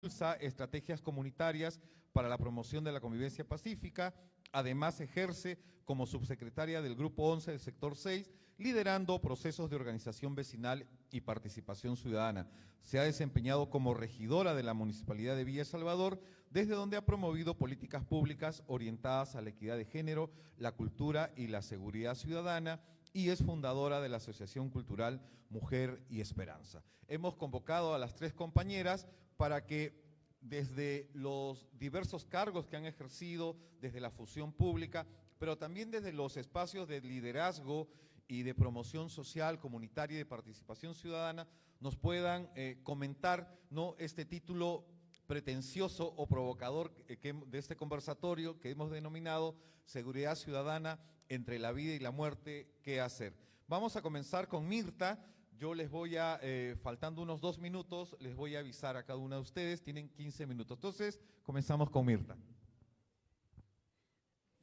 impulsa estrategias comunitarias para la promoción de la convivencia pacífica. Además, ejerce como subsecretaria del Grupo 11 del Sector 6, liderando procesos de organización vecinal y participación ciudadana. Se ha desempeñado como regidora de la Municipalidad de Villa Salvador, desde donde ha promovido políticas públicas orientadas a la equidad de género, la cultura y la seguridad ciudadana, y es fundadora de la Asociación Cultural Mujer y Esperanza. Hemos convocado a las tres compañeras para que desde los diversos cargos que han ejercido, desde la función pública, pero también desde los espacios de liderazgo y de promoción social, comunitaria y de participación ciudadana, nos puedan comentar, ¿no?, este título pretencioso o provocador de este conversatorio que hemos denominado Seguridad Ciudadana entre la vida y la muerte, ¿qué hacer? Vamos a comenzar con Mirta. Yo les voy a, faltando unos 2 minutos, les voy a avisar a cada una de ustedes, tienen 15 minutos. Entonces, comenzamos con Mirta.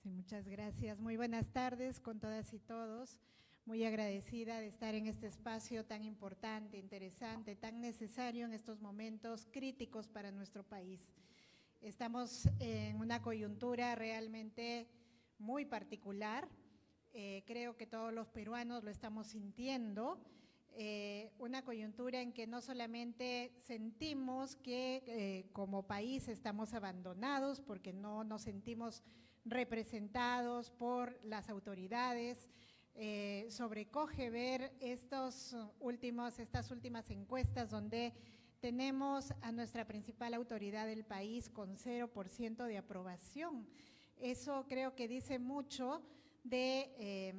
Sí, muchas gracias. Muy buenas tardes con todas y todos. Muy agradecida de estar en este espacio tan importante, interesante, tan necesario en estos momentos críticos para nuestro país. Estamos en una coyuntura realmente muy particular. Creo que todos los peruanos lo estamos sintiendo. Una coyuntura en que no solamente sentimos que como país estamos abandonados porque no nos sentimos representados por las autoridades. Sobrecoge ver estas últimas encuestas donde tenemos a nuestra principal autoridad del país con 0% de aprobación. Eso creo que dice mucho de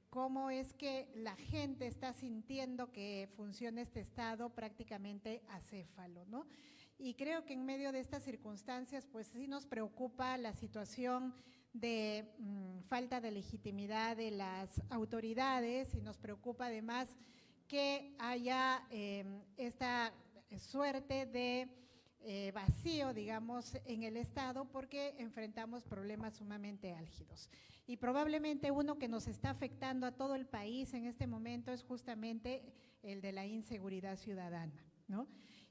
cómo es que la gente está sintiendo que funciona este Estado prácticamente acéfalo, ¿no? Y creo que en medio de estas circunstancias, pues sí nos preocupa la situación de falta de legitimidad de las autoridades, y nos preocupa además que haya esta suerte de vacío, digamos, en el Estado, porque enfrentamos problemas sumamente álgidos. Y probablemente uno que nos está afectando a todo el país en este momento es justamente el de la inseguridad ciudadana, ¿no?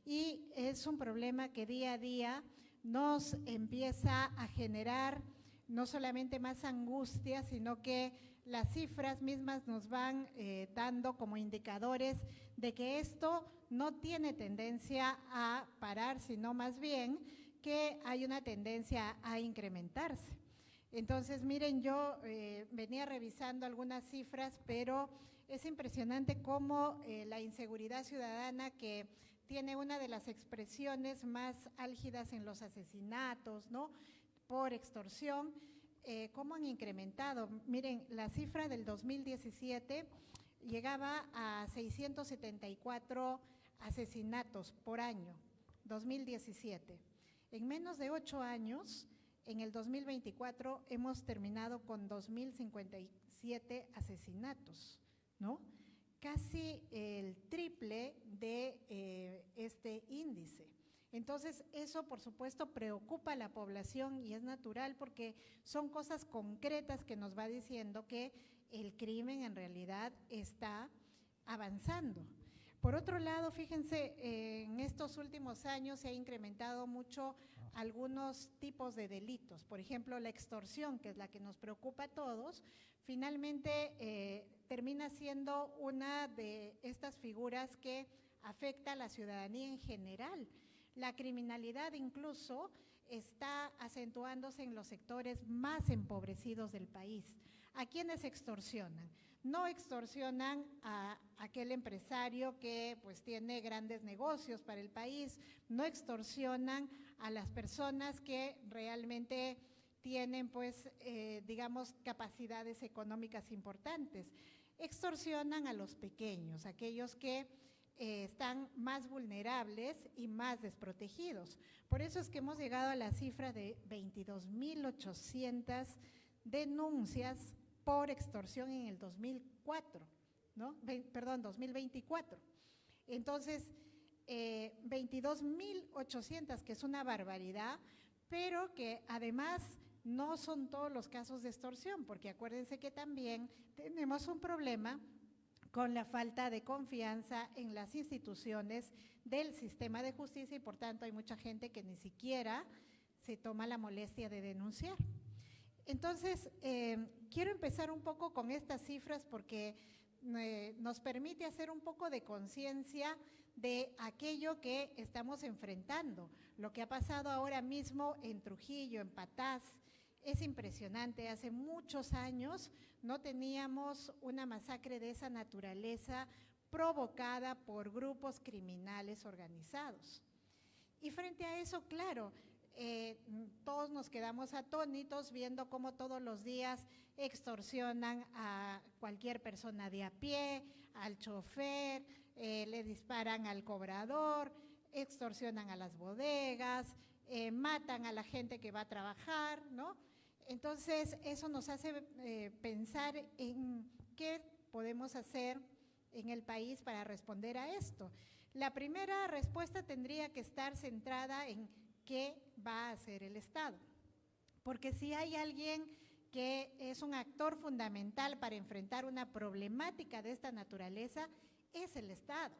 Y es un problema que día a día nos empieza a generar no solamente más angustia, sino que las cifras mismas nos van dando como indicadores de que esto no tiene tendencia a parar, sino más bien que hay una tendencia a incrementarse. Entonces, miren, yo venía revisando algunas cifras, pero es impresionante cómo la inseguridad ciudadana, que tiene una de las expresiones más álgidas en los asesinatos, ¿no?, por extorsión, cómo han incrementado. Miren, la cifra del 2017 llegaba a 674 asesinatos por año, 2017. En menos de 8 años, en el 2024, hemos terminado con 2.057 asesinatos, ¿no? Casi el triple de este índice. Entonces, eso por supuesto preocupa a la población y es natural porque son cosas concretas que nos va diciendo que el crimen en realidad está avanzando. Por otro lado, fíjense, en estos últimos años se ha incrementado mucho algunos tipos de delitos. Por ejemplo, la extorsión, que es la que nos preocupa a todos, finalmente termina siendo una de estas figuras que afecta a la ciudadanía en general. La criminalidad incluso está acentuándose en los sectores más empobrecidos del país. ¿A quiénes extorsionan? No extorsionan a aquel empresario que pues tiene grandes negocios para el país, no extorsionan a las personas que realmente tienen pues digamos capacidades económicas importantes, extorsionan a los pequeños, aquellos que están más vulnerables y más desprotegidos. Por eso es que hemos llegado a la cifra de 22.800 denuncias por extorsión en el 2004, ¿no? Perdón, 2024. Entonces, 22.800, que es una barbaridad, pero que además no son todos los casos de extorsión, porque acuérdense que también tenemos un problema con la falta de confianza en las instituciones del sistema de justicia y por tanto hay mucha gente que ni siquiera se toma la molestia de denunciar. Entonces, quiero empezar un poco con estas cifras porque nos permite hacer un poco de conciencia de aquello que estamos enfrentando. Lo que ha pasado ahora mismo en Trujillo, en Patás, es impresionante. Hace muchos años no teníamos una masacre de esa naturaleza provocada por grupos criminales organizados. Y frente a eso, claro, todos nos quedamos atónitos viendo cómo todos los días extorsionan a cualquier persona de a pie, al chofer, le disparan al cobrador, extorsionan a las bodegas, matan a la gente que va a trabajar, ¿no? Entonces, eso nos hace pensar en qué podemos hacer en el país para responder a esto. La primera respuesta tendría que estar centrada en qué va a hacer el Estado. Porque si hay alguien que es un actor fundamental para enfrentar una problemática de esta naturaleza, es el Estado.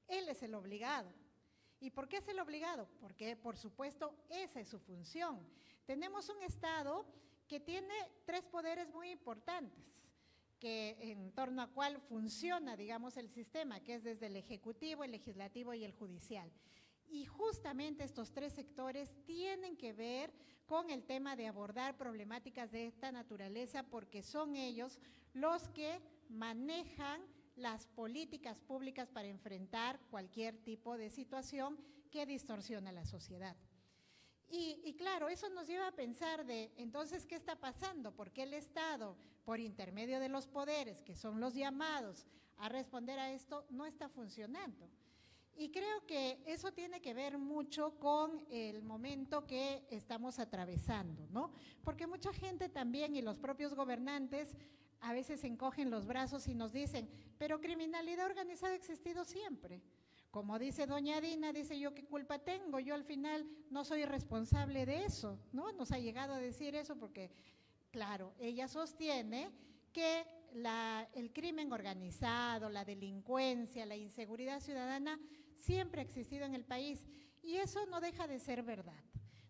Él es el obligado. ¿Y por qué es el obligado? Porque, por supuesto, esa es su función. Tenemos un Estado que tiene 3 poderes muy importantes, que en torno a cuál funciona, digamos, el sistema, que es desde el Ejecutivo, el Legislativo y el Judicial. Y justamente estos 3 sectores tienen que ver con el tema de abordar problemáticas de esta naturaleza porque son ellos los que manejan las políticas públicas para enfrentar cualquier tipo de situación que distorsiona la sociedad. Y claro, eso nos lleva a pensar de, entonces, ¿qué está pasando? ¿Por qué el Estado, por intermedio de los poderes, que son los llamados a responder a esto, no está funcionando? Y creo que eso tiene que ver mucho con el momento que estamos atravesando, ¿no? Porque mucha gente también y los propios gobernantes a veces encogen los brazos y nos dicen, pero criminalidad organizada ha existido siempre. Como dice doña Dina, dice yo qué culpa tengo, yo al final no soy responsable de eso, ¿no? Nos ha llegado a decir eso porque, claro, ella sostiene que el crimen organizado, la delincuencia, la inseguridad ciudadana siempre ha existido en el país y eso no deja de ser verdad.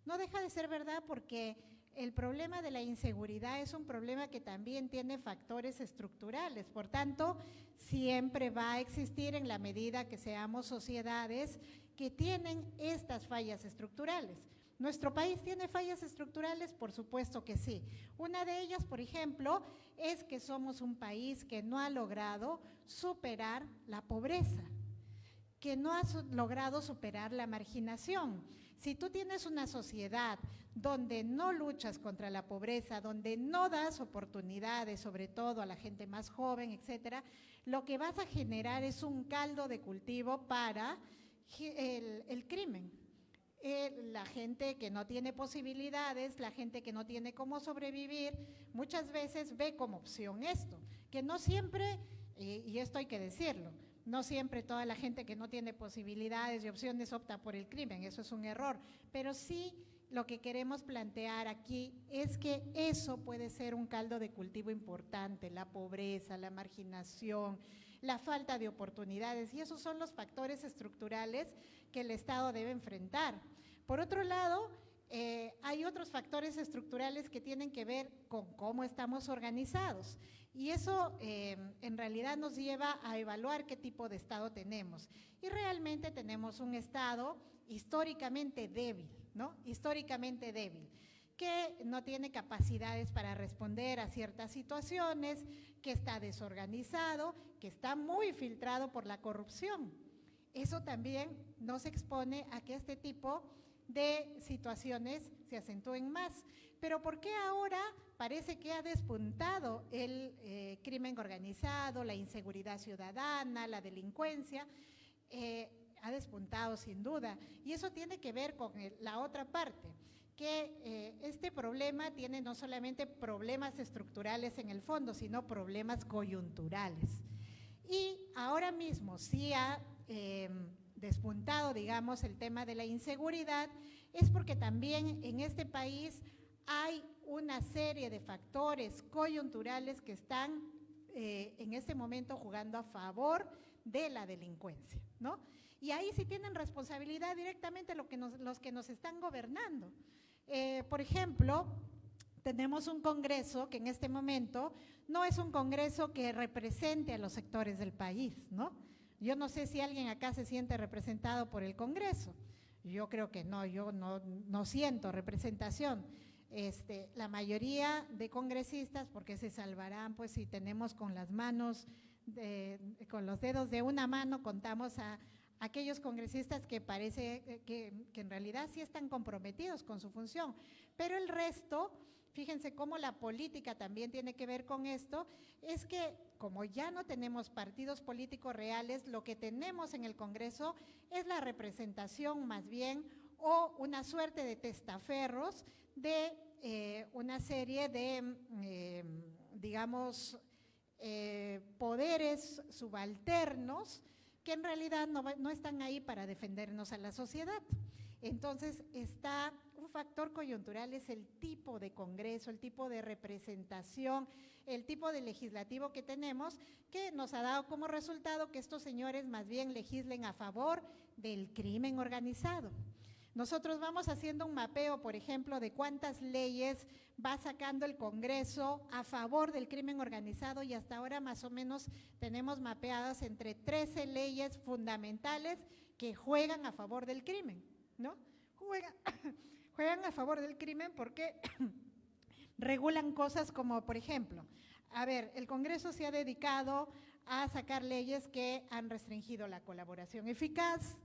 No deja de ser verdad porque el problema de la inseguridad es un problema que también tiene factores estructurales, por tanto, siempre va a existir en la medida que seamos sociedades que tienen estas fallas estructurales. ¿Nuestro país tiene fallas estructurales? Por supuesto que sí. Una de ellas, por ejemplo, es que somos un país que no ha logrado superar la pobreza, que no ha logrado superar la marginación. Si tú tienes una sociedad donde no luchas contra la pobreza, donde no das oportunidades, sobre todo a la gente más joven, etcétera, lo que vas a generar es un caldo de cultivo para el crimen. La gente que no tiene posibilidades, la gente que no tiene cómo sobrevivir, muchas veces ve como opción esto, que no siempre, y esto hay que decirlo, no siempre toda la gente que no tiene posibilidades y opciones opta por el crimen, eso es un error, pero sí lo que queremos plantear aquí es que eso puede ser un caldo de cultivo importante, la pobreza, la marginación, la falta de oportunidades, y esos son los factores estructurales que el Estado debe enfrentar. Por otro lado, hay otros factores estructurales que tienen que ver con cómo estamos organizados, y eso en realidad nos lleva a evaluar qué tipo de Estado tenemos. Y realmente tenemos un Estado históricamente débil, ¿no? Históricamente débil, que no tiene capacidades para responder a ciertas situaciones, que está desorganizado, que está muy filtrado por la corrupción. Eso también nos expone a que este tipo de situaciones se acentúen más. Pero ¿por qué ahora parece que ha despuntado el crimen organizado, la inseguridad ciudadana, la delincuencia? Ha despuntado sin duda, y eso tiene que ver con la otra parte, que este problema tiene no solamente problemas estructurales en el fondo, sino problemas coyunturales. Y ahora mismo sí ha despuntado, digamos, el tema de la inseguridad, es porque también en este país hay una serie de factores coyunturales que están en este momento jugando a favor de la delincuencia, ¿no? Y ahí sí tienen responsabilidad directamente los que nos están gobernando. Por ejemplo, tenemos un Congreso que en este momento no es un Congreso que represente a los sectores del país, ¿no? Yo no sé si alguien acá se siente representado por el Congreso. Yo creo que no, yo no siento representación. La mayoría de congresistas, porque se salvarán, pues si tenemos con las manos, con los dedos de una mano, contamos a aquellos congresistas que parece que en realidad sí están comprometidos con su función, pero el resto, fíjense cómo la política también tiene que ver con esto, es que como ya no tenemos partidos políticos reales, lo que tenemos en el Congreso es la representación más bien o una suerte de testaferros de una serie de, digamos, poderes subalternos que en realidad no están ahí para defendernos a la sociedad. Entonces, está un factor coyuntural, es el tipo de Congreso, el tipo de representación, el tipo de legislativo que tenemos, que nos ha dado como resultado que estos señores más bien legislen a favor del crimen organizado. Nosotros vamos haciendo un mapeo, por ejemplo, de cuántas leyes va sacando el Congreso a favor del crimen organizado y hasta ahora más o menos tenemos mapeadas entre 13 leyes fundamentales que juegan a favor del crimen, ¿no? Juegan a favor del crimen porque regulan cosas como, por ejemplo, a ver, el Congreso se ha dedicado a sacar leyes que han restringido la colaboración eficaz.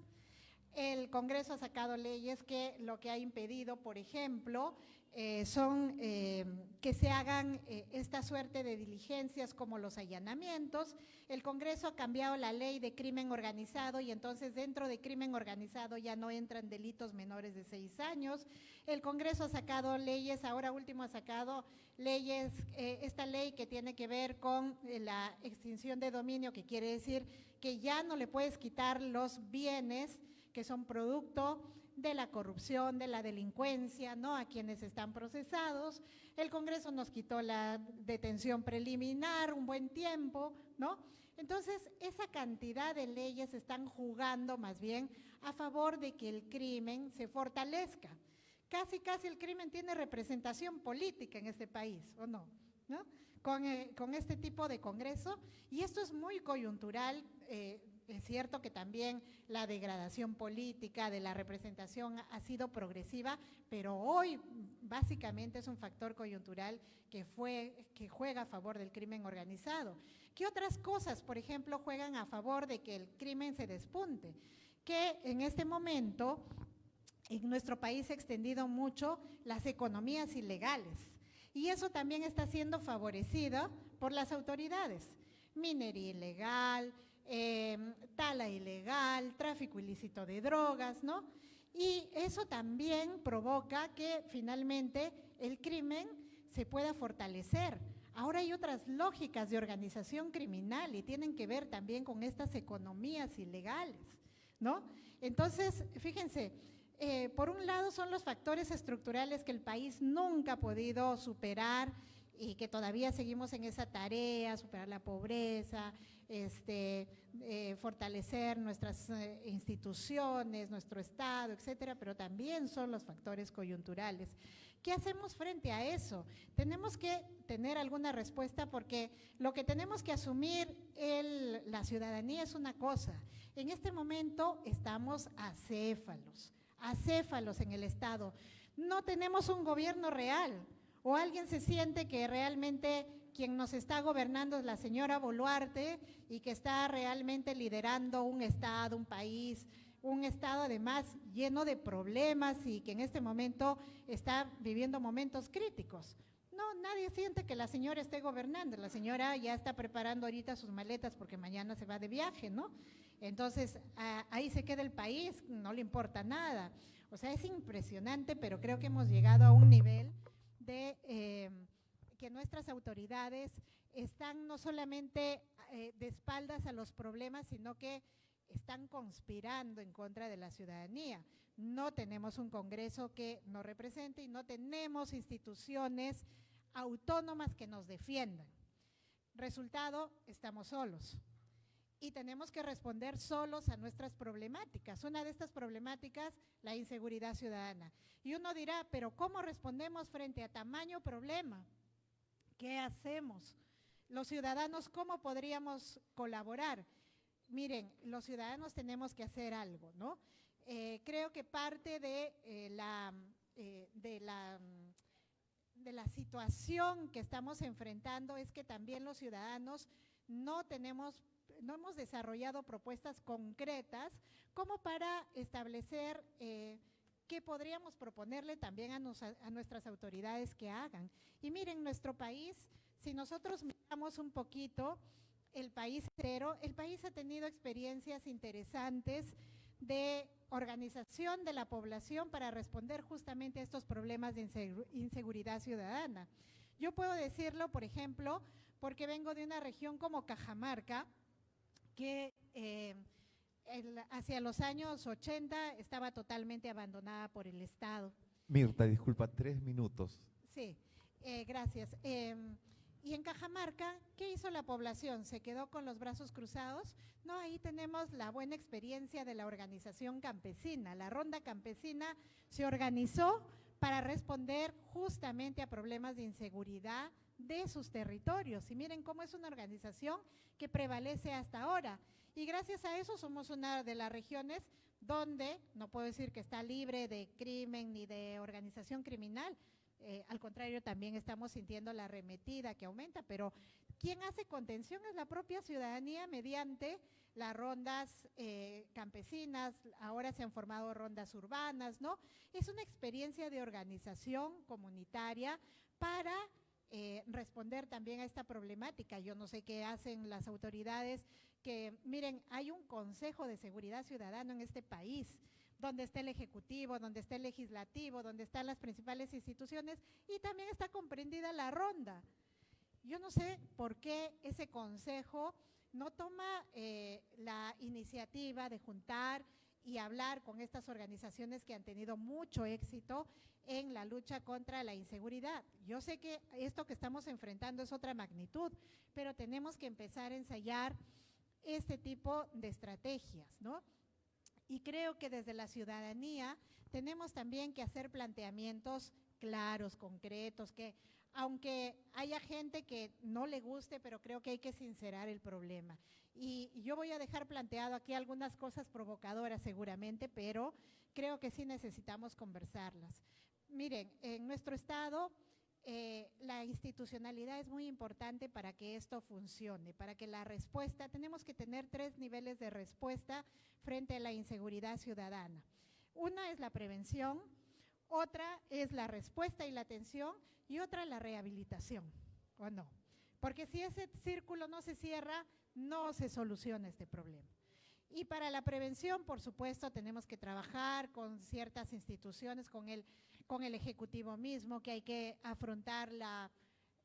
El Congreso ha sacado leyes que lo que ha impedido, por ejemplo, son que se hagan esta suerte de diligencias como los allanamientos. El Congreso ha cambiado la ley de crimen organizado y entonces dentro de crimen organizado ya no entran delitos menores de 6 años. El Congreso ha sacado leyes, ahora último ha sacado leyes, esta ley que tiene que ver con la extinción de dominio, que quiere decir que ya no le puedes quitar los bienes que son producto de la corrupción, de la delincuencia, ¿no? A quienes están procesados. El Congreso nos quitó la detención preliminar un buen tiempo, ¿no? Entonces, esa cantidad de leyes están jugando más bien a favor de que el crimen se fortalezca. Casi el crimen tiene representación política en este país, ¿o no? ¿No? Con este tipo de Congreso, y esto es muy coyuntural. Es cierto que también la degradación política de la representación ha sido progresiva, pero hoy básicamente es un factor coyuntural que juega a favor del crimen organizado. ¿Qué otras cosas, por ejemplo, juegan a favor de que el crimen se despunte? Que en este momento en nuestro país se ha extendido mucho las economías ilegales y eso también está siendo favorecido por las autoridades. Minería ilegal, tala ilegal, tráfico ilícito de drogas, ¿no? Y eso también provoca que finalmente el crimen se pueda fortalecer. Ahora hay otras lógicas de organización criminal y tienen que ver también con estas economías ilegales, ¿no? Entonces, fíjense, por un lado son los factores estructurales que el país nunca ha podido superar y que todavía seguimos en esa tarea, superar la pobreza, fortalecer nuestras instituciones, nuestro Estado, etcétera, pero también son los factores coyunturales. ¿Qué hacemos frente a eso? Tenemos que tener alguna respuesta porque lo que tenemos que asumir la ciudadanía es una cosa. En este momento estamos acéfalos en el Estado. No tenemos un gobierno real. ¿O alguien se siente que realmente quien nos está gobernando es la señora Boluarte y que está realmente liderando un Estado, un país, un Estado además lleno de problemas y que en este momento está viviendo momentos críticos? No, nadie siente que la señora esté gobernando, la señora ya está preparando ahorita sus maletas porque mañana se va de viaje, ¿no? Entonces, ahí se queda el país, no le importa nada. O sea, es impresionante, pero creo que hemos llegado a un nivel de que nuestras autoridades están no solamente de espaldas a los problemas, sino que están conspirando en contra de la ciudadanía. No tenemos un Congreso que nos represente y no tenemos instituciones autónomas que nos defiendan. Resultado, estamos solos y tenemos que responder solos a nuestras problemáticas. Una de estas problemáticas, la inseguridad ciudadana. Y uno dirá, pero ¿cómo respondemos frente a tamaño problema? ¿Qué hacemos? Los ciudadanos, ¿cómo podríamos colaborar? Miren, los ciudadanos tenemos que hacer algo, ¿no? Creo que parte de la situación que estamos enfrentando es que también los ciudadanos no hemos desarrollado propuestas concretas como para establecer qué podríamos proponerle también a nuestras autoridades que hagan. Y miren, nuestro país, si nosotros miramos un poquito el país entero, el país ha tenido experiencias interesantes de organización de la población para responder justamente a estos problemas de inseguridad ciudadana. Yo puedo decirlo, por ejemplo, porque vengo de una región como Cajamarca, que hacia los años 80 estaba totalmente abandonada por el Estado. Mirta, disculpa, 3 minutos. Sí, gracias. Y en Cajamarca, ¿qué hizo la población? ¿Se quedó con los brazos cruzados? No, ahí tenemos la buena experiencia de la organización campesina. La Ronda Campesina se organizó para responder justamente a problemas de inseguridad de sus territorios. Y miren cómo es una organización que prevalece hasta ahora. Y gracias a eso somos una de las regiones donde, no puedo decir que está libre de crimen ni de organización criminal, al contrario, también estamos sintiendo la arremetida que aumenta, pero quien hace contención es la propia ciudadanía mediante las rondas campesinas, ahora se han formado rondas urbanas, ¿no? Es una experiencia de organización comunitaria para responder también a esta problemática. Yo no sé qué hacen las autoridades, que miren, hay un Consejo de Seguridad Ciudadana en este país, donde está el Ejecutivo, donde está el Legislativo, donde están las principales instituciones y también está comprendida la ronda. Yo no sé por qué ese consejo no toma la iniciativa de juntar y hablar con estas organizaciones que han tenido mucho éxito en la lucha contra la inseguridad. Yo sé que esto que estamos enfrentando es otra magnitud, pero tenemos que empezar a ensayar este tipo de estrategias, ¿no? Y creo que desde la ciudadanía tenemos también que hacer planteamientos claros, concretos, que aunque haya gente que no le guste, pero creo que hay que sincerar el problema. Y yo voy a dejar planteado aquí algunas cosas provocadoras seguramente, pero creo que sí necesitamos conversarlas. Miren, en nuestro estado la institucionalidad es muy importante para que esto funcione, para que la respuesta, tenemos que tener 3 niveles de respuesta frente a la inseguridad ciudadana. Una es la prevención, otra es la respuesta y la atención y otra la rehabilitación, ¿o no? Porque si ese círculo no se cierra, no se soluciona este problema. Y para la prevención, por supuesto, tenemos que trabajar con ciertas instituciones, con el Ejecutivo mismo, que hay que afrontar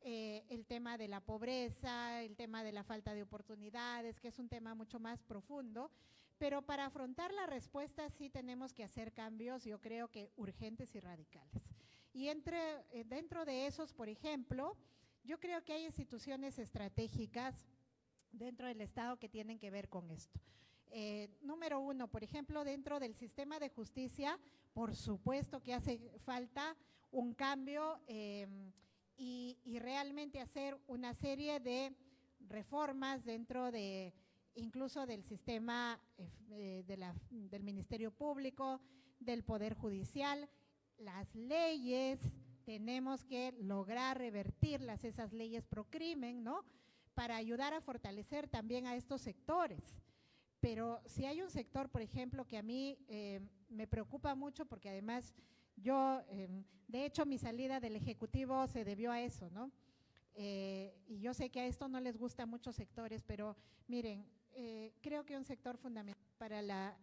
el tema de la pobreza, el tema de la falta de oportunidades, que es un tema mucho más profundo, pero para afrontar la respuesta sí tenemos que hacer cambios, yo creo que urgentes y radicales. Y dentro de esos, por ejemplo, yo creo que hay instituciones estratégicas dentro del Estado que tienen que ver con esto. Número 1, por ejemplo, dentro del sistema de justicia, por supuesto que hace falta un cambio y realmente hacer una serie de reformas dentro de incluso del sistema del Ministerio Público, del Poder Judicial. Las leyes, tenemos que lograr revertirlas, esas leyes pro crimen, ¿no? Para ayudar a fortalecer también a estos sectores. Pero si hay un sector, por ejemplo, que a mí me preocupa mucho, porque además yo, de hecho, mi salida del Ejecutivo se debió a eso, ¿no? Y yo sé que a esto no les gusta a muchos sectores, pero miren, creo que un sector fundamental para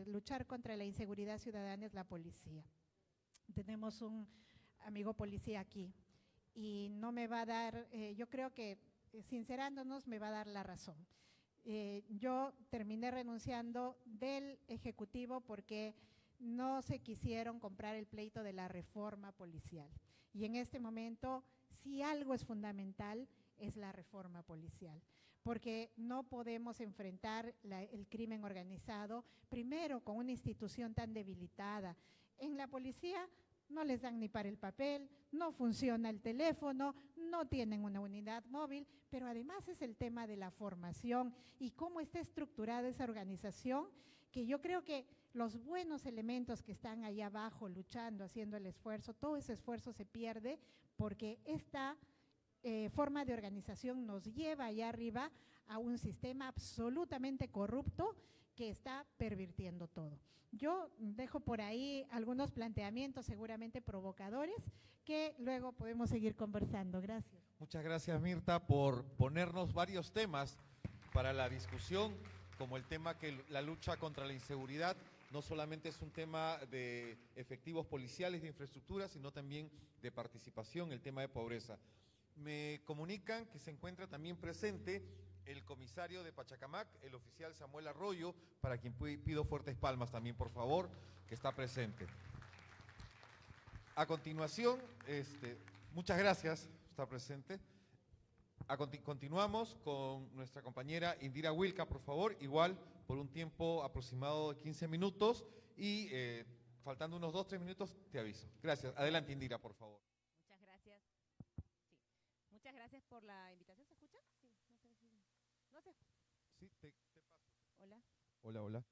luchar contra la inseguridad ciudadana es la policía. Tenemos un amigo policía aquí y no me va a dar, yo creo que sincerándonos me va a dar la razón. Yo terminé renunciando del Ejecutivo porque no se quisieron comprar el pleito de la reforma policial. Y en este momento, si algo es fundamental, es la reforma policial, porque no podemos enfrentar el crimen organizado, primero con una institución tan debilitada. En la policía no les dan ni para el papel, no funciona el teléfono, no tienen una unidad móvil, pero además es el tema de la formación y cómo está estructurada esa organización, que yo creo que los buenos elementos que están ahí abajo luchando, haciendo el esfuerzo, todo ese esfuerzo se pierde porque esta forma de organización nos lleva allá arriba a un sistema absolutamente corrupto que está pervirtiendo todo. Yo dejo por ahí algunos planteamientos seguramente provocadores que luego podemos seguir conversando. Gracias. Muchas gracias, Mirta, por ponernos varios temas para la discusión, como el tema que la lucha contra la inseguridad no solamente es un tema de efectivos policiales, de infraestructura, sino también de participación, el tema de pobreza. Me comunican que se encuentra también presente el comisario de Pachacamac, el oficial Samuel Arroyo, para quien pido fuertes palmas también, por favor, que está presente. A continuación, muchas gracias, está presente. Continuamos con nuestra compañera Indira Wilca, por favor, igual por un tiempo aproximado de 15 minutos y faltando unos 2-3 minutos te aviso. Gracias. Adelante, Indira, por favor. Muchas gracias. Sí. Muchas gracias por la invitación. ¿Se escucha? Sí, no sé si... ¿No se... Sí, te paso. Hola. Hola, hola.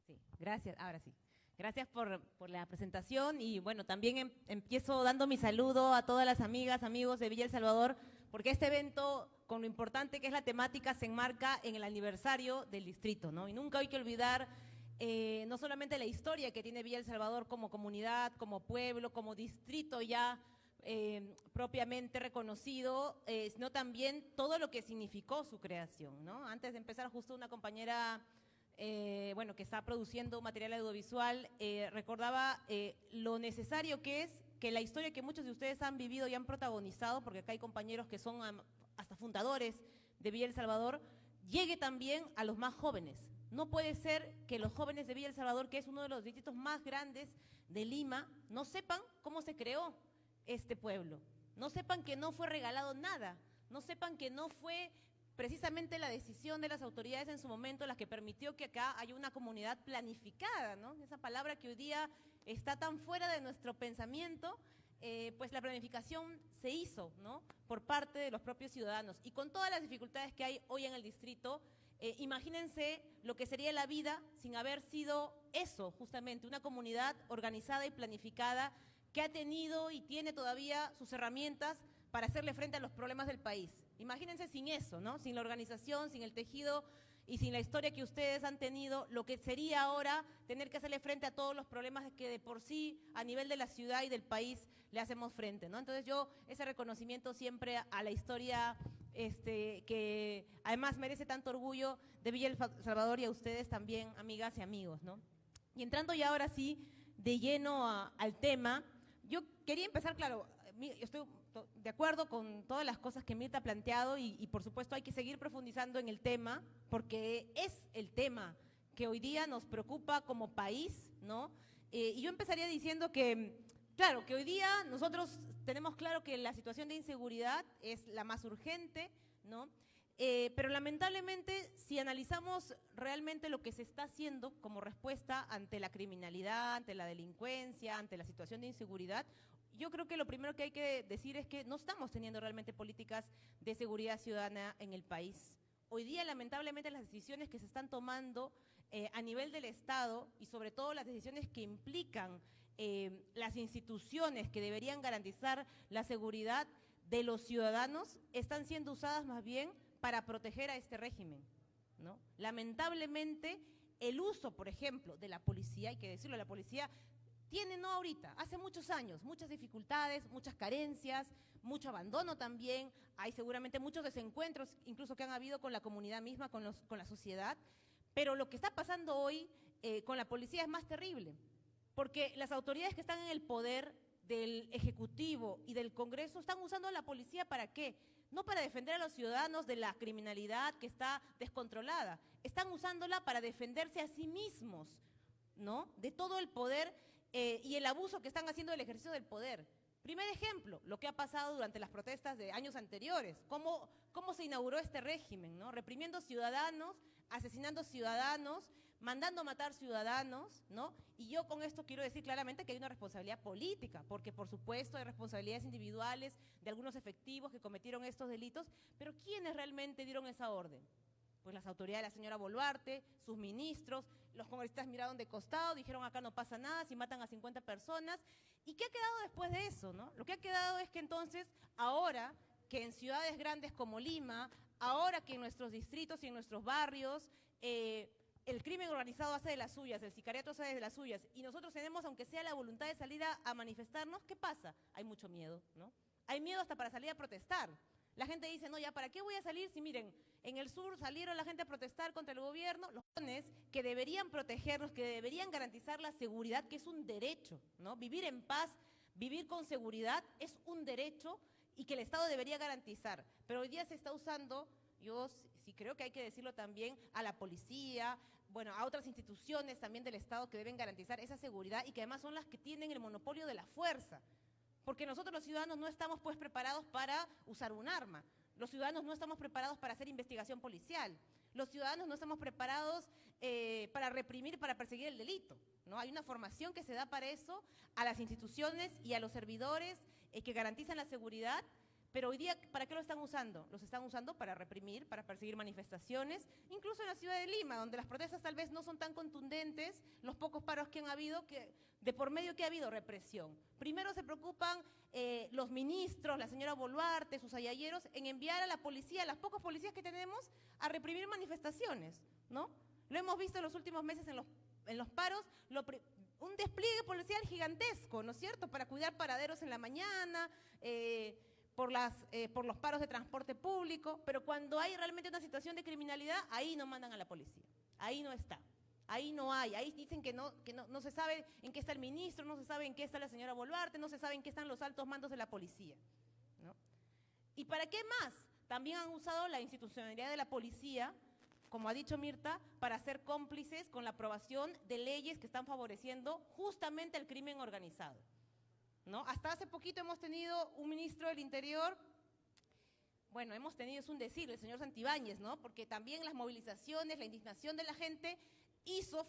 Sí, gracias. Ahora sí. Gracias por la presentación y bueno, también empiezo dando mi saludo a todas las amigas, amigos de Villa El Salvador, porque este evento, con lo importante que es la temática, se enmarca en el aniversario del distrito, ¿no? Y nunca hay que olvidar no solamente la historia que tiene Villa El Salvador como comunidad, como pueblo, como distrito ya propiamente reconocido, sino también todo lo que significó su creación, ¿no? Antes de empezar, justo una compañera bueno, que está produciendo material audiovisual, recordaba lo necesario que es que la historia que muchos de ustedes han vivido y han protagonizado, porque acá hay compañeros que son hasta fundadores de Villa El Salvador, llegue también a los más jóvenes. No puede ser que los jóvenes de Villa El Salvador, que es uno de los distritos más grandes de Lima, no sepan cómo se creó este pueblo, no sepan que no fue regalado nada, no sepan que no fue precisamente la decisión de las autoridades en su momento la que permitió que acá haya una comunidad planificada, ¿no? Esa palabra que hoy día está tan fuera de nuestro pensamiento, pues la planificación se hizo, ¿no? Por parte de los propios ciudadanos. Y con todas las dificultades que hay hoy en el distrito, imagínense lo que sería la vida sin haber sido eso, justamente, una comunidad organizada y planificada que ha tenido y tiene todavía sus herramientas para hacerle frente a los problemas del país. Imagínense sin eso, ¿no? Sin la organización, sin el tejido y sin la historia que ustedes han tenido, lo que sería ahora tener que hacerle frente a todos los problemas que de por sí a nivel de la ciudad y del país le hacemos frente, ¿no? Entonces yo ese reconocimiento siempre a la historia que además merece tanto orgullo de Villa El Salvador y a ustedes también, amigas y amigos, ¿no? Y entrando ya ahora sí de lleno al tema, yo quería empezar, claro, yo estoy de acuerdo con todas las cosas que Mirta ha planteado y por supuesto hay que seguir profundizando en el tema porque es el tema que hoy día nos preocupa como país, ¿no? Y yo empezaría diciendo que, claro, que hoy día nosotros tenemos claro que la situación de inseguridad es la más urgente, ¿no? Pero lamentablemente si analizamos realmente lo que se está haciendo como respuesta ante la criminalidad, ante la delincuencia, ante la situación de inseguridad, yo creo que lo primero que hay que decir es que no estamos teniendo realmente políticas de seguridad ciudadana en el país. Hoy día, lamentablemente, las decisiones que se están tomando a nivel del Estado y sobre todo las decisiones que implican las instituciones que deberían garantizar la seguridad de los ciudadanos están siendo usadas más bien para proteger a este régimen, ¿no? Lamentablemente, el uso, por ejemplo, de la policía, hay que decirlo, la policía tiene, no ahorita, hace muchos años, muchas dificultades, muchas carencias, mucho abandono también, hay seguramente muchos desencuentros incluso que han habido con la comunidad misma, con la sociedad, pero lo que está pasando hoy con la policía es más terrible, porque las autoridades que están en el poder del Ejecutivo y del Congreso están usando a la policía ¿para qué? No para defender a los ciudadanos de la criminalidad que está descontrolada, están usándola para defenderse a sí mismos, ¿no? De todo el poder y el abuso que están haciendo del ejercicio del poder. Primer ejemplo, lo que ha pasado durante las protestas de años anteriores, cómo se inauguró este régimen, ¿no? Reprimiendo ciudadanos, asesinando ciudadanos, mandando matar ciudadanos, ¿no? Y yo con esto quiero decir claramente que hay una responsabilidad política, porque por supuesto hay responsabilidades individuales de algunos efectivos que cometieron estos delitos, pero ¿quiénes realmente dieron esa orden? Pues las autoridades de la señora Boluarte, sus ministros, los congresistas miraron de costado, dijeron acá no pasa nada, si matan a 50 personas. ¿Y qué ha quedado después de eso, no? Lo que ha quedado es que entonces, ahora que en ciudades grandes como Lima, ahora que en nuestros distritos y en nuestros barrios, el crimen organizado hace de las suyas, el sicariato hace de las suyas, y nosotros tenemos, aunque sea la voluntad de salir a manifestarnos, ¿qué pasa? Hay mucho miedo, ¿no? Hay miedo hasta para salir a protestar. La gente dice, no, ya, ¿para qué voy a salir si miren, en el sur salieron la gente a protestar contra el gobierno? Los jóvenes que deberían protegernos, que deberían garantizar la seguridad, que es un derecho, ¿no? Vivir en paz, vivir con seguridad es un derecho y que el Estado debería garantizar. Pero hoy día se está usando, yo sí creo que hay que decirlo también, a la policía, bueno, a otras instituciones también del Estado que deben garantizar esa seguridad y que además son las que tienen el monopolio de la fuerza. Porque nosotros los ciudadanos no estamos pues preparados para usar un arma, los ciudadanos no estamos preparados para hacer investigación policial, los ciudadanos no estamos preparados para reprimir, para perseguir el delito, ¿no? Hay una formación que se da para eso a las instituciones y a los servidores que garantizan la seguridad, pero hoy día, ¿para qué lo están usando? Los están usando para reprimir, para perseguir manifestaciones, incluso en la ciudad de Lima, donde las protestas tal vez no son tan contundentes, los pocos paros que han habido, que de por medio que ha habido represión. Primero se preocupan los ministros, la señora Boluarte, sus ayayeros, en enviar a la policía, a las pocos policías que tenemos, a reprimir manifestaciones, ¿no? Lo hemos visto en los últimos meses en los paros, un despliegue policial gigantesco, ¿no es cierto?, para cuidar paraderos en la mañana, por los paros de transporte público, pero cuando hay realmente una situación de criminalidad, ahí no mandan a la policía, ahí no está, ahí no hay, ahí dicen que no se sabe en qué está el ministro, no se sabe en qué está la señora Boluarte, no se sabe en qué están los altos mandos de la policía, ¿no? ¿Y para qué más? También han usado la institucionalidad de la policía, como ha dicho Mirta, para ser cómplices con la aprobación de leyes que están favoreciendo justamente el crimen organizado, ¿no? Hasta hace poquito hemos tenido un ministro del Interior, bueno, hemos tenido, es un decir, el señor Santibáñez, ¿no? Porque también las movilizaciones, la indignación de la gente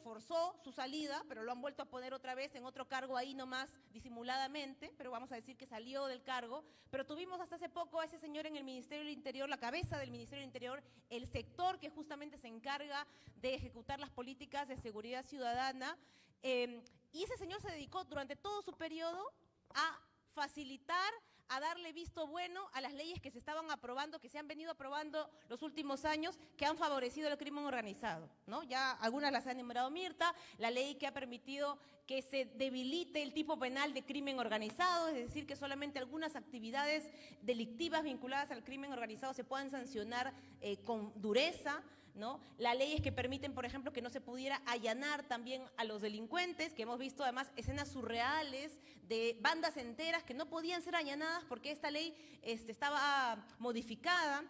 forzó su salida, pero lo han vuelto a poner otra vez en otro cargo ahí nomás disimuladamente, pero vamos a decir que salió del cargo, pero tuvimos hasta hace poco a ese señor en el Ministerio del Interior, la cabeza del Ministerio del Interior, el sector que justamente se encarga de ejecutar las políticas de seguridad ciudadana, y ese señor se dedicó durante todo su periodo a facilitar, a darle visto bueno a las leyes que se estaban aprobando, que se han venido aprobando los últimos años, que han favorecido el crimen organizado, ¿no? Ya algunas las ha enumerado Mirta, la ley que ha permitido que se debilite el tipo penal de crimen organizado, es decir, que solamente algunas actividades delictivas vinculadas al crimen organizado se puedan sancionar con dureza, ¿no? Las leyes que permiten, por ejemplo, que no se pudiera allanar también a los delincuentes, que hemos visto además escenas surreales de bandas enteras que no podían ser allanadas porque esta ley estaba modificada.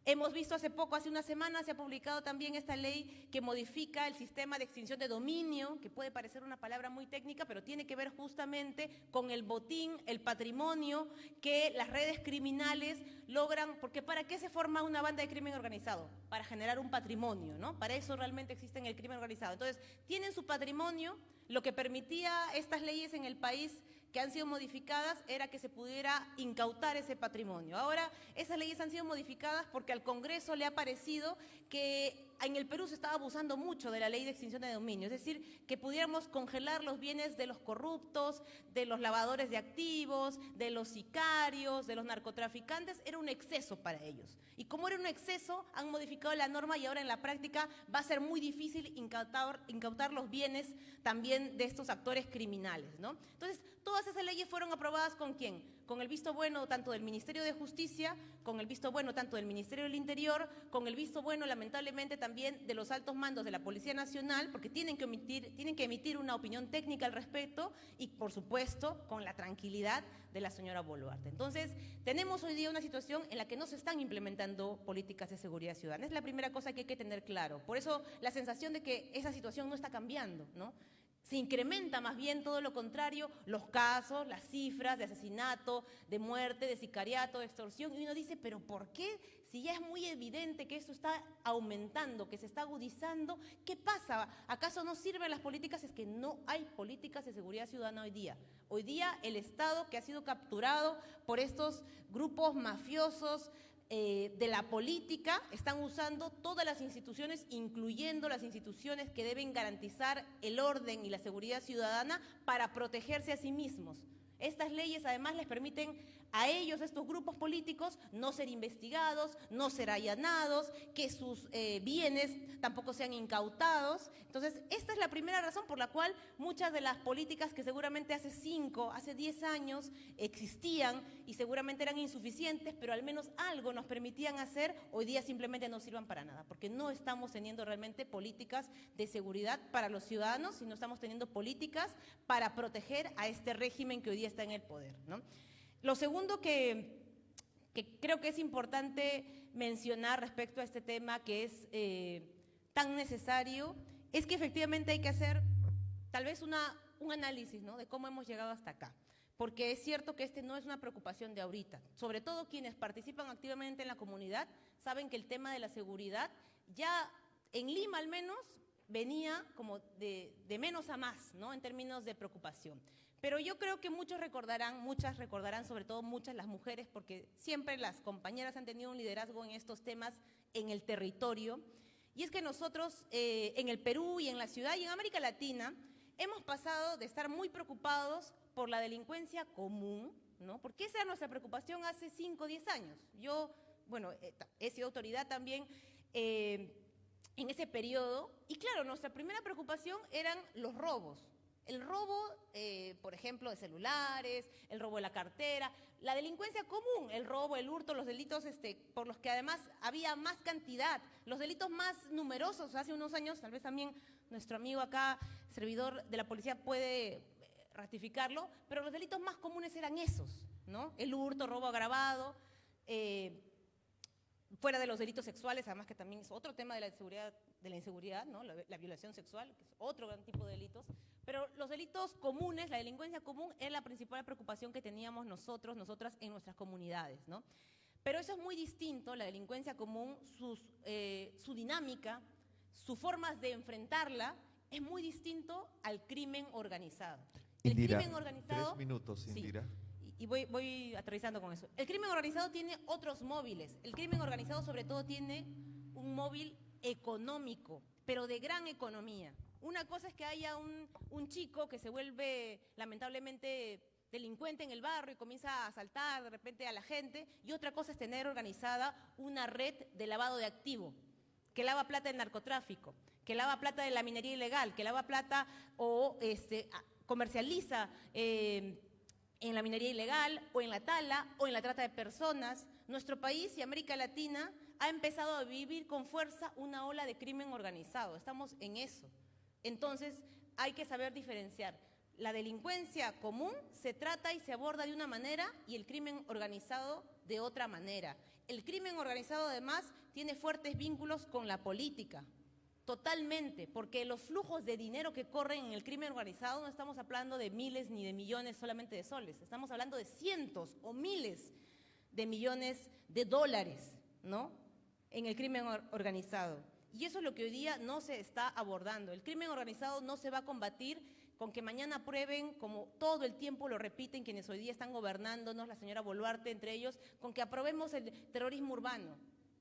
Hemos visto hace poco, hace una semana, se ha publicado también esta ley que modifica el sistema de extinción de dominio, que puede parecer una palabra muy técnica, pero tiene que ver justamente con el botín, el patrimonio que las redes criminales logran, porque ¿para qué se forma una banda de crimen organizado? Para generar un patrimonio, ¿no? Para eso realmente existe el crimen organizado. Entonces, tienen su patrimonio, lo que permitía estas leyes en el país que han sido modificadas era que se pudiera incautar ese patrimonio. Ahora, esas leyes han sido modificadas porque al Congreso le ha parecido que en el Perú se estaba abusando mucho de la ley de extinción de dominio, es decir, que pudiéramos congelar los bienes de los corruptos, de los lavadores de activos, de los sicarios, de los narcotraficantes, era un exceso para ellos. Y como era un exceso, han modificado la norma y ahora en la práctica va a ser muy difícil incautar los bienes también de estos actores criminales, ¿no? Entonces, todas esas leyes fueron aprobadas ¿con quién? Con el visto bueno tanto del Ministerio de Justicia, con el visto bueno tanto del Ministerio del Interior, con el visto bueno lamentablemente también de los altos mandos de la Policía Nacional, porque tienen que emitir una opinión técnica al respecto y por supuesto con la tranquilidad de la señora Boluarte. Entonces, tenemos hoy día una situación en la que no se están implementando políticas de seguridad ciudadana. Es la primera cosa que hay que tener claro. Por eso la sensación de que esa situación no está cambiando, ¿no? Se incrementa más bien todo lo contrario, los casos, las cifras de asesinato, de muerte, de sicariato, de extorsión, y uno dice, pero ¿por qué? Si ya es muy evidente que esto está aumentando, que se está agudizando, ¿qué pasa? ¿Acaso no sirven las políticas? Es que no hay políticas de seguridad ciudadana hoy día. Hoy día el Estado, que ha sido capturado por estos grupos mafiosos, de la política, están usando todas las instituciones, incluyendo las instituciones que deben garantizar el orden y la seguridad ciudadana para protegerse a sí mismos. Estas leyes además les permiten a ellos, estos grupos políticos, no ser investigados, no ser allanados, que sus bienes tampoco sean incautados. Entonces, esta es la primera razón por la cual muchas de las políticas que seguramente hace 5, hace 10 años existían y seguramente eran insuficientes, pero al menos algo nos permitían hacer, hoy día simplemente no sirvan para nada, porque no estamos teniendo realmente políticas de seguridad para los ciudadanos, sino estamos teniendo políticas para proteger a este régimen que hoy día está en el poder, ¿no? Lo segundo que creo que es importante mencionar respecto a este tema que es tan necesario, es que efectivamente hay que hacer tal vez un análisis, ¿no?, de cómo hemos llegado hasta acá. Porque es cierto que este no es una preocupación de ahorita. Sobre todo quienes participan activamente en la comunidad saben que el tema de la seguridad ya en Lima al menos venía como de menos a más, ¿no?, en términos de preocupación. Pero yo creo que muchas recordarán, sobre todo muchas las mujeres, porque siempre las compañeras han tenido un liderazgo en estos temas en el territorio. Y es que nosotros en el Perú y en la ciudad y en América Latina hemos pasado de estar muy preocupados por la delincuencia común, ¿no?, porque esa era nuestra preocupación hace 5 o 10 años. Yo, bueno, he sido autoridad también en ese periodo, y claro, nuestra primera preocupación eran los robos. El robo, por ejemplo, de celulares, el robo de la cartera, la delincuencia común, el robo, el hurto, los delitos por los que además había más cantidad, los delitos más numerosos. Hace unos años, tal vez también nuestro amigo acá, servidor de la policía, puede ratificarlo, pero los delitos más comunes eran esos, ¿no? El hurto, robo agravado, fuera de los delitos sexuales, además que también es otro tema de la inseguridad, ¿no?, la violación sexual, que es otro gran tipo de delitos. Pero los delitos comunes, la delincuencia común, es la principal preocupación que teníamos nosotros, nosotras en nuestras comunidades, ¿no? Pero eso es muy distinto, la delincuencia común, su dinámica, sus formas de enfrentarla, es muy distinto al crimen organizado. Indira, el crimen organizado, 3 minutos, Indira. Sí, y voy aterrizando con eso. El crimen organizado tiene otros móviles. El crimen organizado sobre todo tiene un móvil económico, pero de gran economía. Una cosa es que haya un chico que se vuelve lamentablemente delincuente en el barrio y comienza a asaltar de repente a la gente, y otra cosa es tener organizada una red de lavado de activo, que lava plata del narcotráfico, que lava plata de la minería ilegal, que lava plata o comercializa en la minería ilegal o en la tala o en la trata de personas. Nuestro país y América Latina ha empezado a vivir con fuerza una ola de crimen organizado. Estamos en eso. Entonces, hay que saber diferenciar. La delincuencia común se trata y se aborda de una manera y el crimen organizado de otra manera. El crimen organizado, además, tiene fuertes vínculos con la política, totalmente, porque los flujos de dinero que corren en el crimen organizado no estamos hablando de miles ni de millones solamente de soles, estamos hablando de cientos o miles de millones de dólares, ¿no?, en el crimen organizado. Y eso es lo que hoy día no se está abordando. El crimen organizado no se va a combatir con que mañana aprueben, como todo el tiempo lo repiten quienes hoy día están gobernándonos, la señora Boluarte entre ellos, con que aprobemos el terrorismo urbano.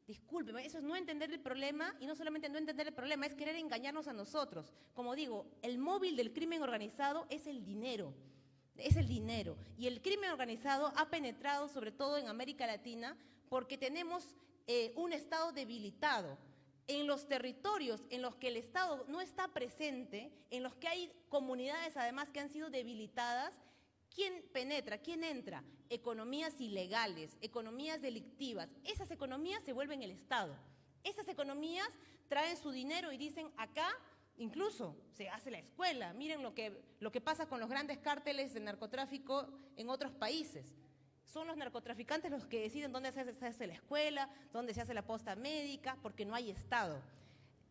Discúlpeme, eso es no entender el problema, y no solamente no entender el problema, es querer engañarnos a nosotros. Como digo, el móvil del crimen organizado es el dinero. Es el dinero. Y el crimen organizado ha penetrado sobre todo en América Latina porque tenemos un Estado debilitado. En los territorios en los que el Estado no está presente, en los que hay comunidades además que han sido debilitadas, ¿quién penetra? ¿Quién entra? Economías ilegales, economías delictivas. Esas economías se vuelven el Estado. Esas economías traen su dinero y dicen, acá incluso se hace la escuela. Miren lo que pasa con los grandes cárteles de narcotráfico en otros países. Son los narcotraficantes los que deciden dónde se hace la escuela, dónde se hace la posta médica, porque no hay Estado.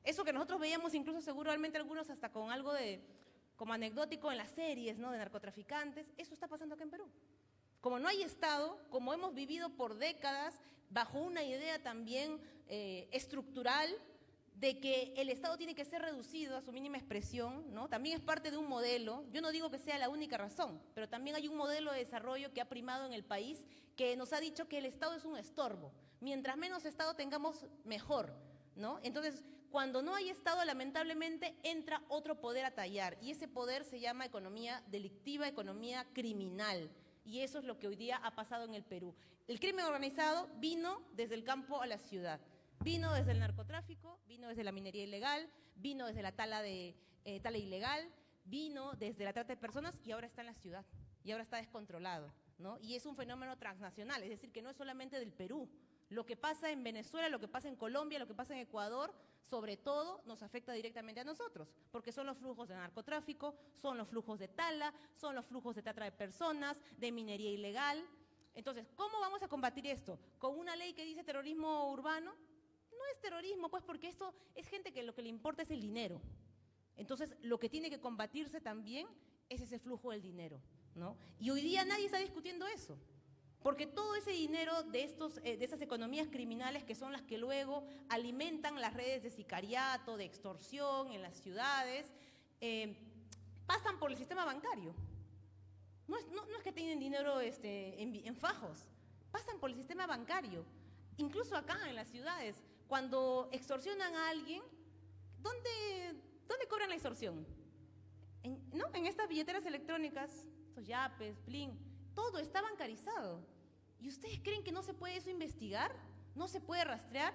Eso que nosotros veíamos incluso seguramente algunos hasta con algo de como anecdótico en las series, ¿no?, de narcotraficantes, eso está pasando acá en Perú. Como no hay Estado, como hemos vivido por décadas bajo una idea también estructural de que el Estado tiene que ser reducido a su mínima expresión, ¿no? También es parte de un modelo, yo no digo que sea la única razón, pero también hay un modelo de desarrollo que ha primado en el país que nos ha dicho que el Estado es un estorbo. Mientras menos Estado tengamos, mejor, ¿no? Entonces, cuando no hay Estado, lamentablemente, entra otro poder a tallar, y ese poder se llama economía delictiva, economía criminal, y eso es lo que hoy día ha pasado en el Perú. El crimen organizado vino desde el campo a la ciudad. Vino desde el narcotráfico, vino desde la minería ilegal, vino desde la tala ilegal, vino desde la trata de personas y ahora está en la ciudad, y ahora está descontrolado, ¿no? Y es un fenómeno transnacional, es decir, que no es solamente del Perú. Lo que pasa en Venezuela, lo que pasa en Colombia, lo que pasa en Ecuador, sobre todo nos afecta directamente a nosotros, porque son los flujos de narcotráfico, son los flujos de tala, son los flujos de trata de personas, de minería ilegal. Entonces, ¿cómo vamos a combatir esto? ¿Con una ley que dice terrorismo urbano? No es terrorismo, pues, porque esto es gente que lo que le importa es el dinero. Entonces, lo que tiene que combatirse también es ese flujo del dinero, ¿no? Y hoy día nadie está discutiendo eso, porque todo ese dinero de esas economías criminales, que son las que luego alimentan las redes de sicariato, de extorsión en las ciudades, pasan por el sistema bancario. No es que tienen dinero en fajos, pasan por el sistema bancario. Incluso acá en las ciudades, cuando extorsionan a alguien, ¿dónde cobran la extorsión? En estas billeteras electrónicas, estos yapes, Plin, todo está bancarizado. ¿Y ustedes creen que no se puede eso investigar? ¿No se puede rastrear?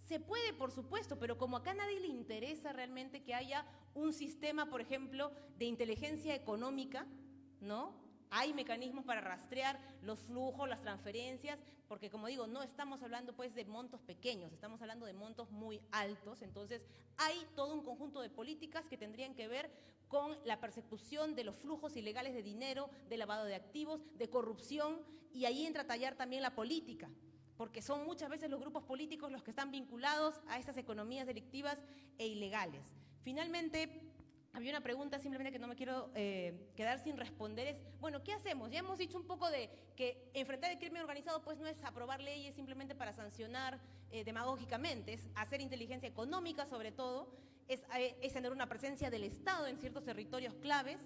Se puede, por supuesto, pero como acá a nadie le interesa realmente que haya un sistema, por ejemplo, de inteligencia económica, ¿no? Hay mecanismos para rastrear los flujos, las transferencias, porque como digo, no estamos hablando pues de montos pequeños, estamos hablando de montos muy altos. Entonces hay todo un conjunto de políticas que tendrían que ver con la persecución de los flujos ilegales de dinero, de lavado de activos, de corrupción, y ahí entra a tallar también la política, porque son muchas veces los grupos políticos los que están vinculados a estas economías delictivas e ilegales. Finalmente, había una pregunta simplemente que no me quiero quedar sin responder, es, bueno, ¿qué hacemos? Ya hemos dicho un poco de que enfrentar el crimen organizado pues no es aprobar leyes simplemente para sancionar demagógicamente, es hacer inteligencia económica sobre todo, es tener una presencia del Estado en ciertos territorios claves,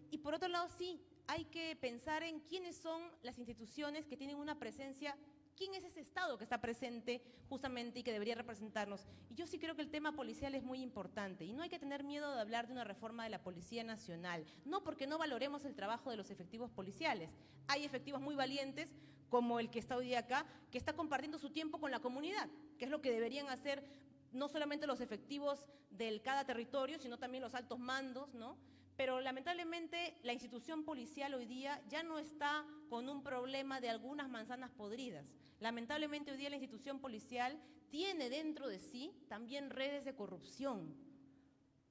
y por otro lado sí, hay que pensar en quiénes son las instituciones que tienen una presencia. ¿Quién es ese Estado que está presente justamente y que debería representarnos? Y yo sí creo que el tema policial es muy importante y no hay que tener miedo de hablar de una reforma de la Policía Nacional, no porque no valoremos el trabajo de los efectivos policiales. Hay efectivos muy valientes, como el que está hoy día acá, que está compartiendo su tiempo con la comunidad, que es lo que deberían hacer no solamente los efectivos de cada territorio, sino también los altos mandos, ¿no? Pero lamentablemente la institución policial hoy día ya no está con un problema de algunas manzanas podridas. Lamentablemente hoy día la institución policial tiene dentro de sí también redes de corrupción.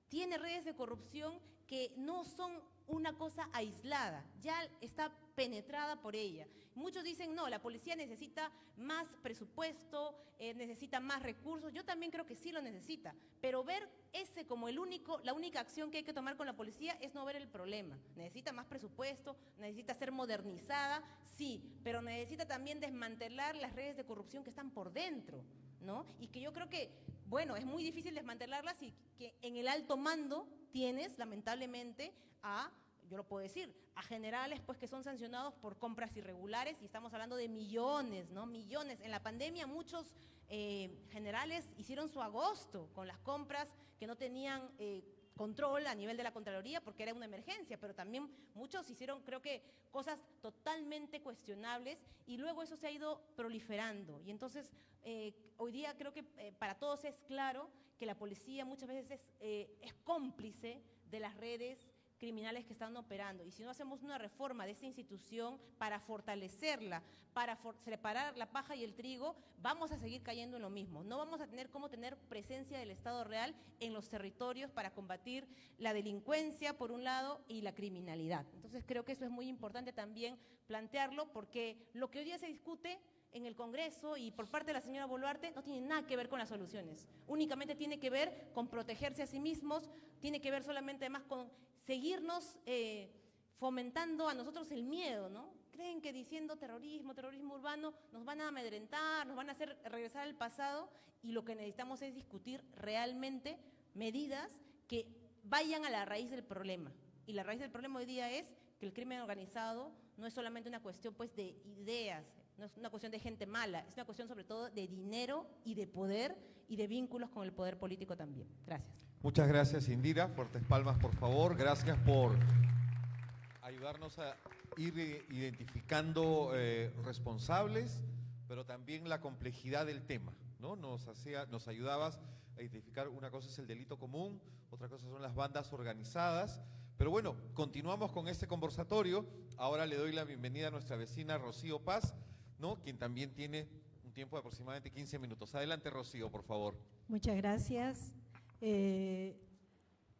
Tiene redes de corrupción que no son una cosa aislada, ya está penetrada por ella. Muchos dicen, no, la policía necesita más presupuesto, necesita más recursos. Yo también creo que sí lo necesita, pero ver ese como la única acción que hay que tomar con la policía es no ver el problema. Necesita más presupuesto, necesita ser modernizada, sí, pero necesita también desmantelar las redes de corrupción que están por dentro, ¿no? Y que yo creo que, bueno, es muy difícil desmantelarlas y que en el alto mando tienes, lamentablemente, yo lo puedo decir, a generales pues que son sancionados por compras irregulares, y estamos hablando de millones, ¿no? Millones. En la pandemia muchos generales hicieron su agosto con las compras que no tenían control a nivel de la Contraloría porque era una emergencia, pero también muchos hicieron, creo que, cosas totalmente cuestionables, y luego eso se ha ido proliferando. Y entonces, hoy día creo que para todos es claro que la policía muchas veces es cómplice de las redes criminales que están operando, y si no hacemos una reforma de esta institución para fortalecerla, para separar la paja y el trigo, vamos a seguir cayendo en lo mismo. No vamos a tener cómo tener presencia del Estado real en los territorios para combatir la delincuencia, por un lado, y la criminalidad. Entonces creo que eso es muy importante también plantearlo, porque lo que hoy día se discute en el Congreso y por parte de la señora Boluarte no tiene nada que ver con las soluciones. Únicamente tiene que ver con protegerse a sí mismos, tiene que ver solamente además con seguirnos fomentando a nosotros el miedo, ¿no? Creen que diciendo terrorismo, terrorismo urbano, nos van a amedrentar, nos van a hacer regresar al pasado, y lo que necesitamos es discutir realmente medidas que vayan a la raíz del problema. Y la raíz del problema hoy día es que el crimen organizado no es solamente una cuestión pues de ideas, no es una cuestión de gente mala, es una cuestión sobre todo de dinero y de poder y de vínculos con el poder político también. Gracias. Muchas gracias, Indira. Fuertes palmas, por favor. Gracias por ayudarnos a ir identificando responsables, pero también la complejidad del tema, ¿no? Nos ayudabas a identificar, una cosa es el delito común, otra cosa son las bandas organizadas. Pero bueno, continuamos con este conversatorio. Ahora le doy la bienvenida a nuestra vecina Rocío Paz, ¿no? Quien también tiene un tiempo de aproximadamente 15 minutos. Adelante, Rocío, por favor. Muchas gracias.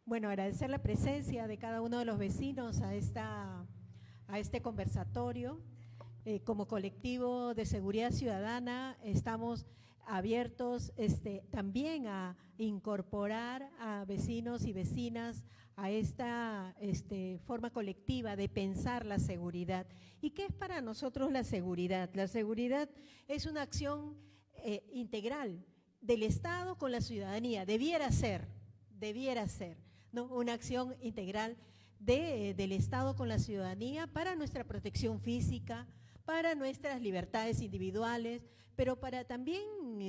Bueno, agradecer la presencia de cada uno de los vecinos a este conversatorio. Como colectivo de seguridad ciudadana estamos abiertos también a incorporar a vecinos y vecinas a esta forma colectiva de pensar la seguridad. ¿Y qué es para nosotros la seguridad? La seguridad es una acción integral del Estado con la ciudadanía, debiera ser, ¿no? Una acción integral del Estado con la ciudadanía para nuestra protección física, para nuestras libertades individuales, pero para también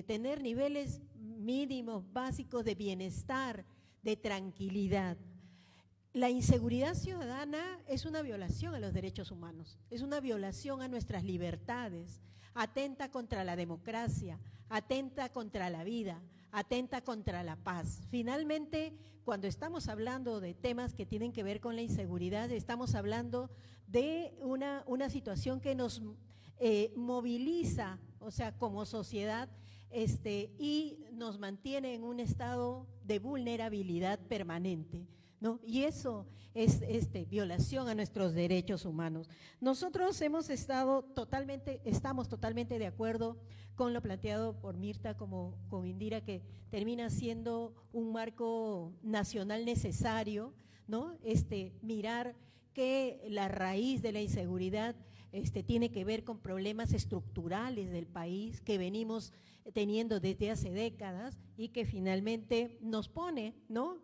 tener niveles mínimos, básicos de bienestar, de tranquilidad. La inseguridad ciudadana es una violación a los derechos humanos, es una violación a nuestras libertades, atenta contra la democracia, atenta contra la vida, atenta contra la paz. Finalmente, cuando estamos hablando de temas que tienen que ver con la inseguridad, estamos hablando de una situación que nos moviliza, o sea, como sociedad, y nos mantiene en un estado de vulnerabilidad permanente, ¿no? Y eso es violación a nuestros derechos humanos. Nosotros estamos totalmente de acuerdo con lo planteado por Mirta como con Indira, que termina siendo un marco nacional necesario, ¿no? Mirar que la raíz de la inseguridad tiene que ver con problemas estructurales del país que venimos teniendo desde hace décadas y que finalmente nos pone, ¿no?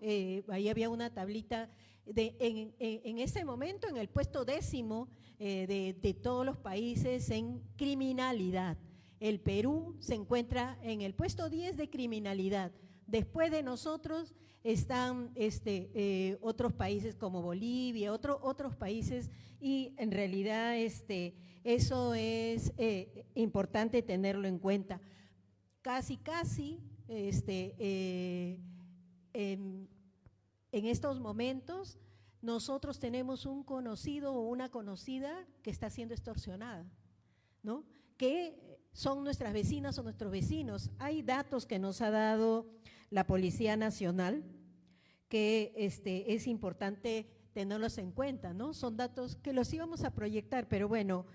Ahí había una tablita en ese momento en el puesto 10º de todos los países en criminalidad. El Perú se encuentra en el puesto 10 de criminalidad. Después de nosotros están otros países como Bolivia, otros países, y en realidad eso es importante tenerlo en cuenta. Casi, en estos momentos nosotros tenemos un conocido o una conocida que está siendo extorsionada, ¿no? Que son nuestras vecinas o nuestros vecinos. Hay datos que nos ha dado la Policía Nacional que es importante tenerlos en cuenta, ¿no? Son datos que los íbamos a proyectar, pero bueno,